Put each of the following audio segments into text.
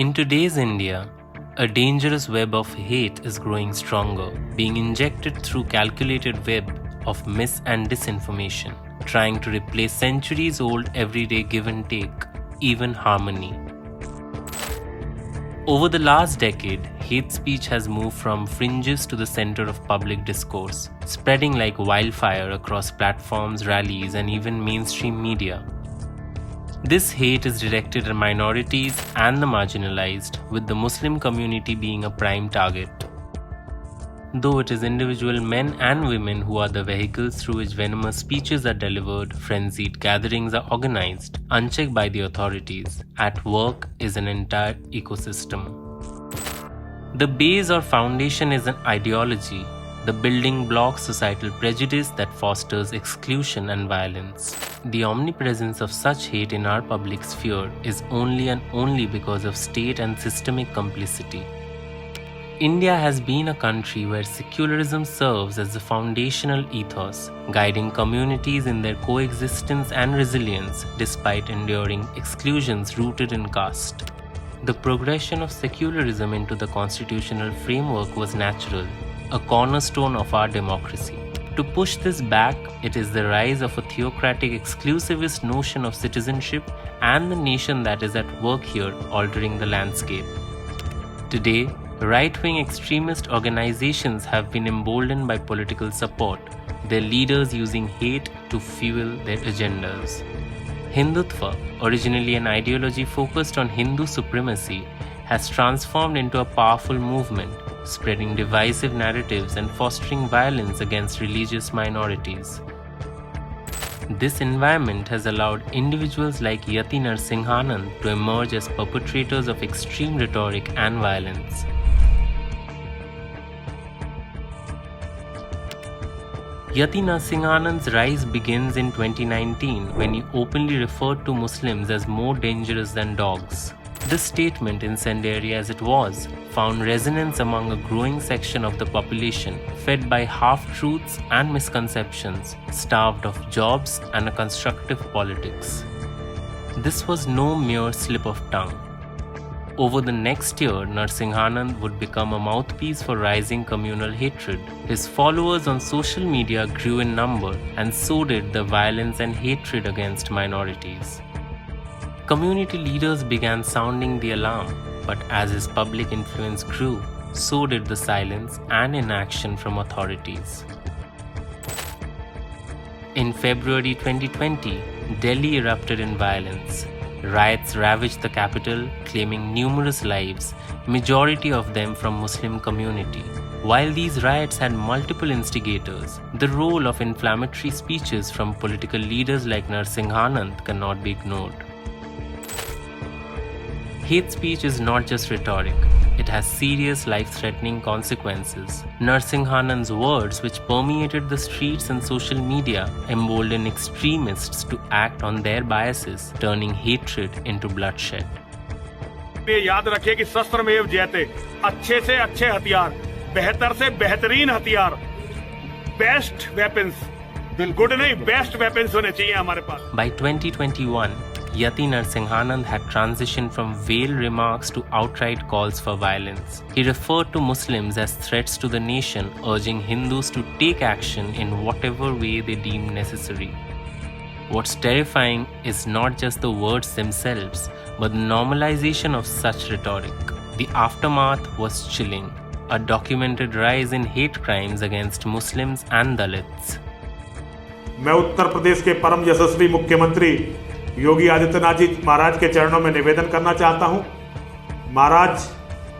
In today's India, a dangerous web of hate is growing stronger, being injected through calculated web of mis and disinformation, trying to replace centuries-old everyday give and take, even harmony. Over the last decade, hate speech has moved from fringes to the center of public discourse, spreading like wildfire across platforms, rallies, and even mainstream media. This hate is directed at minorities and the marginalized, with the Muslim community being a prime target. Though it is individual men and women who are the vehicles through which venomous speeches are delivered, frenzied gatherings are organized, unchecked by the authorities. At work is an entire ecosystem. The base or foundation is an ideology, the building block societal prejudice that fosters exclusion and violence. The omnipresence of such hate in our public sphere is only and only because of state and systemic complicity. India has been a country where secularism serves as the foundational ethos, guiding communities in their coexistence and resilience despite enduring exclusions rooted in caste. The progression of secularism into the constitutional framework was natural, a cornerstone of our democracy. To push this back, it is the rise of a theocratic exclusivist notion of citizenship and the nation that is at work here altering the landscape. Today, right-wing extremist organizations have been emboldened by political support, their leaders using hate to fuel their agendas. Hindutva, originally an ideology focused on Hindu supremacy, has transformed into a powerful movement, spreading divisive narratives and fostering violence against religious minorities. This environment has allowed individuals like Yati Narsinghanand to emerge as perpetrators of extreme rhetoric and violence. Yati Narsinghanand's rise begins in 2019 when he openly referred to Muslims as more dangerous than dogs. This statement, incendiary as it was, found resonance among a growing section of the population fed by half-truths and misconceptions, starved of jobs and a constructive politics. This was no mere slip of tongue. Over the next year, Narsinghanand would become a mouthpiece for rising communal hatred. His followers on social media grew in number, and so did the violence and hatred against minorities. Community leaders began sounding the alarm, but as his public influence grew, so did the silence and inaction from authorities. In February 2020, Delhi erupted in violence. Riots ravaged the capital, claiming numerous lives, majority of them from Muslim community. While these riots had multiple instigators, the role of inflammatory speeches from political leaders like Narsinghanand cannot be ignored. Hate speech is not just rhetoric, it has serious life-threatening consequences. Narsinghanand's words, which permeated the streets and social media, emboldened extremists to act on their biases, turning hatred into bloodshed. याद रखिए कि शस्त्रमेव जयते, अच्छे से अच्छे हथियार, बेहतर से बेहतरीन हथियार, बेस्ट वेपन्स, गुड नहीं, बेस्ट वेपन्स होने चाहिए हमारे पास. By 2021, Yati Narsinghanand had transitioned from veiled remarks to outright calls for violence. He referred to Muslims as threats to the nation, urging Hindus to take action in whatever way they deem necessary. What's terrifying is not just the words themselves, but the normalization of such rhetoric. The aftermath was chilling, a documented rise in hate crimes against Muslims and Dalits. मैं उत्तर प्रदेश के परम यशस्वी मुख्यमंत्री योगी आदित्यनाथ जी महाराज के चरणों में निवेदन करना चाहता हूं, महाराज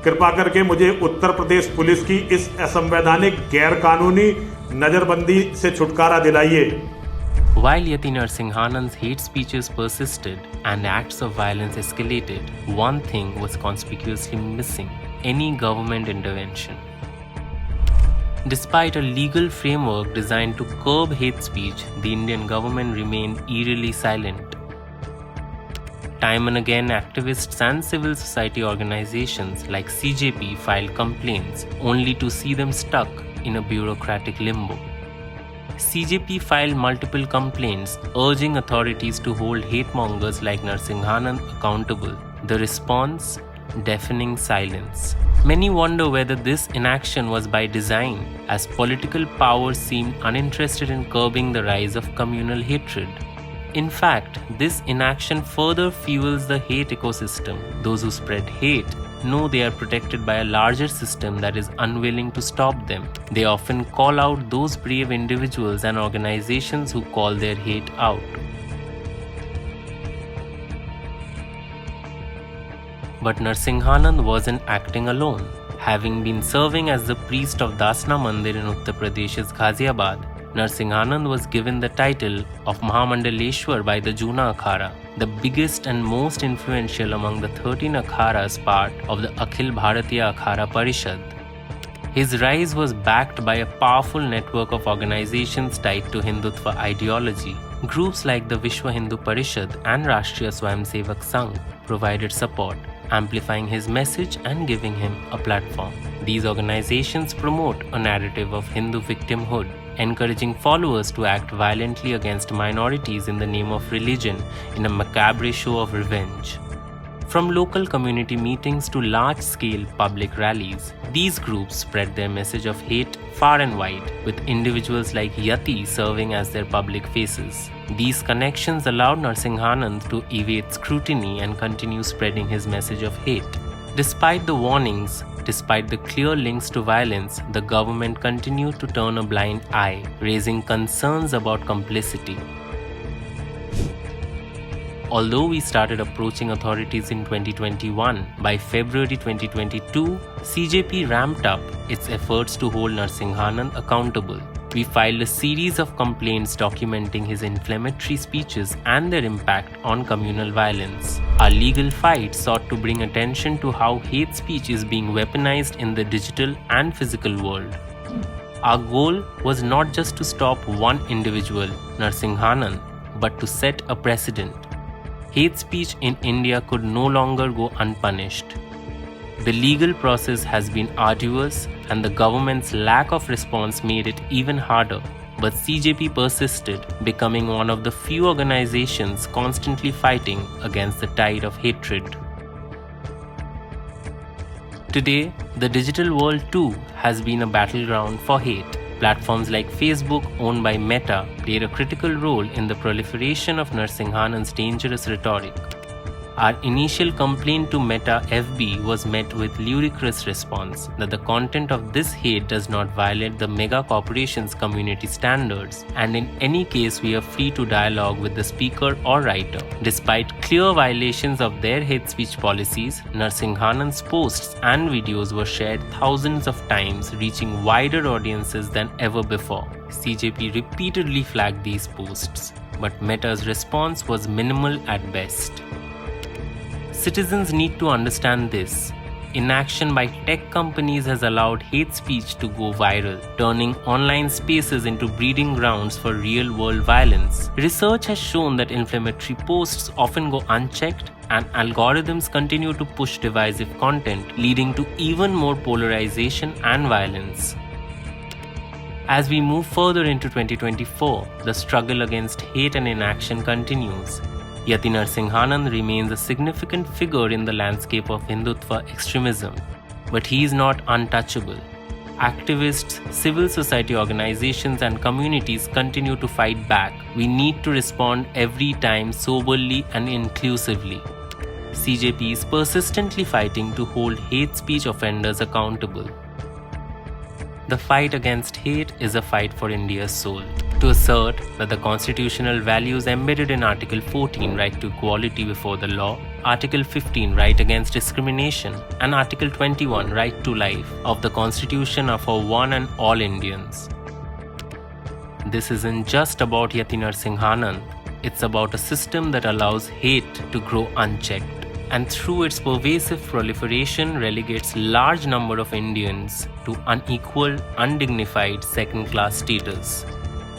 कृपा करके मुझे उत्तर प्रदेश पुलिस की इस असंवैधानिक गैरकानूनी नजरबंदी से छुटकारा दिलाइए. While Yati Narsinghanand's hate speeches persisted and acts of violence escalated, one thing was conspicuously missing: any government intervention. Despite a legal framework designed to curb hate speech, the Indian government remained eerily silent. Time and again, activists and civil society organizations like CJP filed complaints, only to see them stuck in a bureaucratic limbo. CJP filed multiple complaints urging authorities to hold hate mongers like Narsinghanand accountable. The response? deafening silence. Many wonder whether this inaction was by design, as political powers seemed uninterested in curbing the rise of communal hatred. In fact, this inaction further fuels the hate ecosystem. Those who spread hate know they are protected by a larger system that is unwilling to stop them. They often call out those brave individuals and organizations who call their hate out. But Narsinghanand wasn't acting alone. Having been serving as the priest of Dasna Mandir in Uttar Pradesh's Ghaziabad, Narsinghanand was given the title of Mahamandaleshwar by the Juna Akhara, the biggest and most influential among the 13 Akharas part of the Akhil Bharatiya Akhara Parishad. His rise was backed by a powerful network of organizations tied to Hindutva ideology. Groups like the Vishwa Hindu Parishad and Rashtriya Swayamsevak Sangh provided support, amplifying his message and giving him a platform. These organizations promote a narrative of Hindu victimhood, encouraging followers to act violently against minorities in the name of religion in a macabre show of revenge. From local community meetings to large-scale public rallies, these groups spread their message of hate far and wide, with individuals like Yati serving as their public faces. These connections allowed Narsinghanand to evade scrutiny and continue spreading his message of hate. Despite the warnings, despite the clear links to violence, the government continued to turn a blind eye, raising concerns about complicity. Although we started approaching authorities in 2021, by February 2022, CJP ramped up its efforts to hold Narsinghanand accountable. We filed a series of complaints documenting his inflammatory speeches and their impact on communal violence. Our legal fight sought to bring attention to how hate speech is being weaponized in the digital and physical world. Our goal was not just to stop one individual, Narsinghanand, but to set a precedent. Hate speech in India could no longer go unpunished. The legal process has been arduous, and the government's lack of response made it even harder. But CJP persisted, becoming one of the few organizations constantly fighting against the tide of hatred. Today, the digital world too has been a battleground for hate. Platforms like Facebook, owned by Meta, played a critical role in the proliferation of Narsinghanand's dangerous rhetoric. Our initial complaint to Meta FB was met with ludicrous response that the content of this hate does not violate the mega corporation's community standards, and in any case we are free to dialogue with the speaker or writer. Despite clear violations of their hate speech policies, Narsinghanand's posts and videos were shared thousands of times, reaching wider audiences than ever before. CJP repeatedly flagged these posts, but Meta's response was minimal at best. Citizens need to understand this. Inaction by tech companies has allowed hate speech to go viral, turning online spaces into breeding grounds for real-world violence. Research has shown that inflammatory posts often go unchecked, and algorithms continue to push divisive content, leading to even more polarization and violence. As we move further into 2024, the struggle against hate and inaction continues. Yati Narsinghanand remains a significant figure in the landscape of Hindutva extremism, but he is not untouchable. Activists, civil society organizations and communities continue to fight back. We need to respond every time soberly and inclusively. CJP is persistently fighting to hold hate speech offenders accountable. The fight against hate is a fight for India's soul. To assert that the constitutional values embedded in Article 14, right to equality before the law, Article 15, right against discrimination, and Article 21, right to life, of the Constitution are for one and all Indians. This isn't just about Yati Narsinghanand, it's about a system that allows hate to grow unchecked, and through its pervasive proliferation relegates large number of Indians to unequal, undignified second-class status.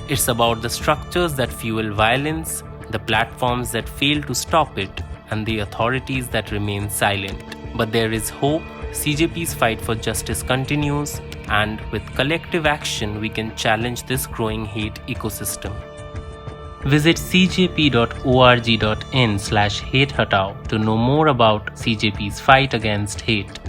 It's about the structures that fuel violence, the platforms that fail to stop it, and the authorities that remain silent. But there is hope. CJP's fight for justice continues, and with collective action we can challenge this growing hate ecosystem. Visit cjp.org.in/hatehataao to know more about CJP's fight against hate.